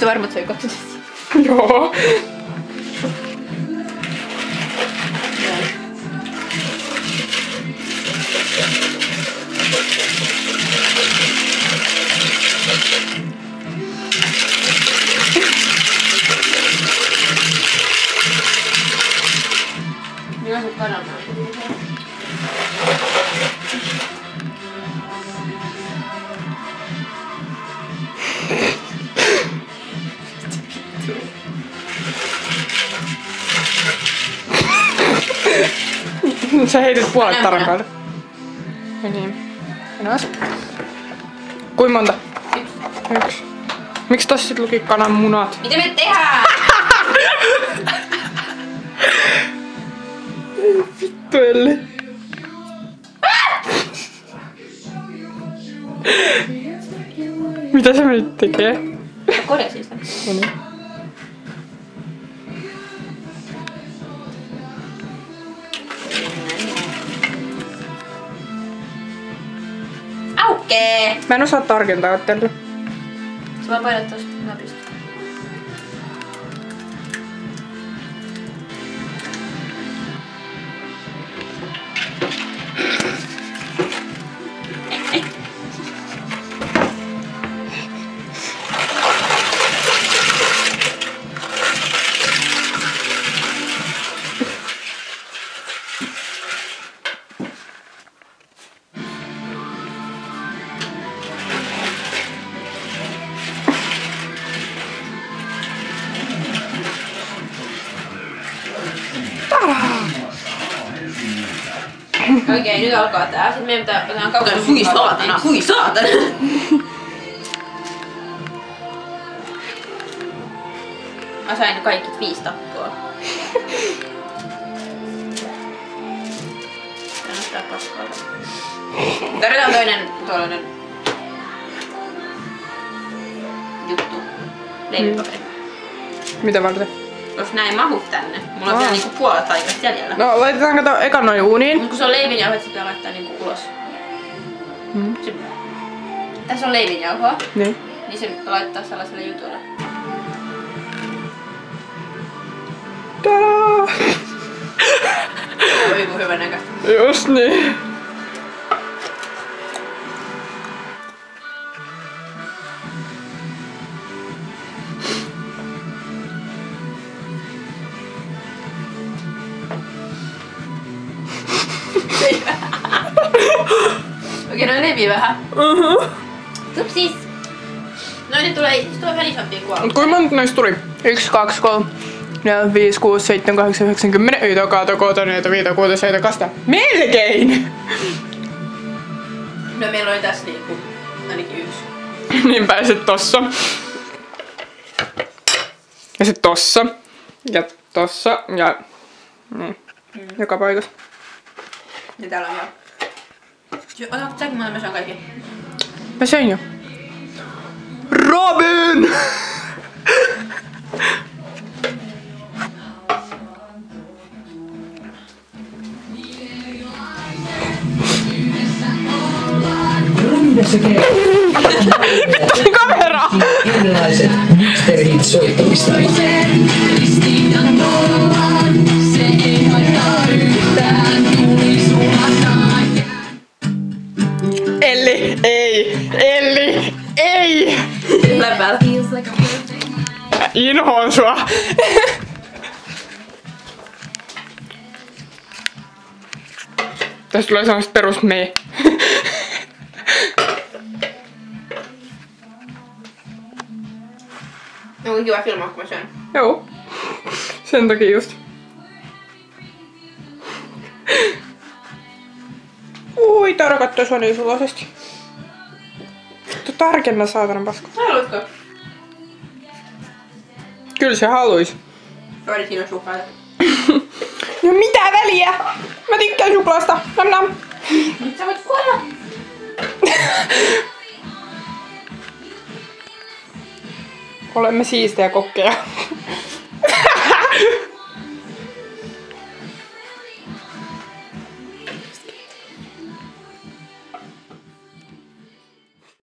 Ootte varma, että se ei katsota? Joo. Minä sun kananaan. Sä heitit puolet taran päälle. Ja niin. Alas. Kuinka monta? Yksi. Miksi tossa sit luki kananmunat? Mitä me tehdään? Vittu Elli. Mitä se nyt tekee? Mä korjasin sitä. No niin. Aukkee! Mä en osaa tarkentaa tällä. Sä vaan painat tosta napista. Okei, nyt alkaa tää. Sitten meidän pitää otetaan kaukana. Hui saatana! Hui saatana! Mä sain kaikki 5 tappoa. Tää näyttää paskalta. Tarvitaan toinen tuollainen juttu. Leivipaperi. Mitä varten? Jos näin mahut tänne. Mulla on vielä niinku puolet aikasta jäljellä. No laitetaan kato ekan noin uuniin. Mut kun se on leivinjauho, et se pitää laittaa niinku ulos. Tässä on leivinjauhoa. Niin. Niin se pitää laittaa sellaiselle jutulle. Tadaa! Oi kun hyvän näköistä. Just niin. Okei, noin levii vähän. Tupsis! Noin tulee vähän isompia kuin alkuun. Kuinka monta noista tuli? 1, 2, 3, 4, 5, 6, 7, 8, 9, 10, 1, 2, 3, 4, 5, 6, 7, 8. Melkein! No meillä oli tässä niinku ainakin 1. Niinpä ja sit tossa. Ja sit tossa. Ja tossa. Ja niin. Joka paikassa. Ja täällä on jo. Otatko säkin monta mä saan kaikki? Mä söin jo. Robin! Mitä se tekee? Kamera! Erilaiset mixterhit soittamista. Elli, ei! Elli, ei! Läpäällä. Inhoon sua! Tästä tulee semmoista perus me. Onko kiva filmaa, kun mä syön? Joo. Sen takia just. Ui, Tara kattoo sua niin suloisesti. Tarkenna saatanan paska. Haluatko? Kyllä se haluis. Roidi siinä on suklaata. No mitä väliä? Mä tykkään suklaasta. Nam nam. Nyt sä voit kuolla. Olemme siistejä kokkeja.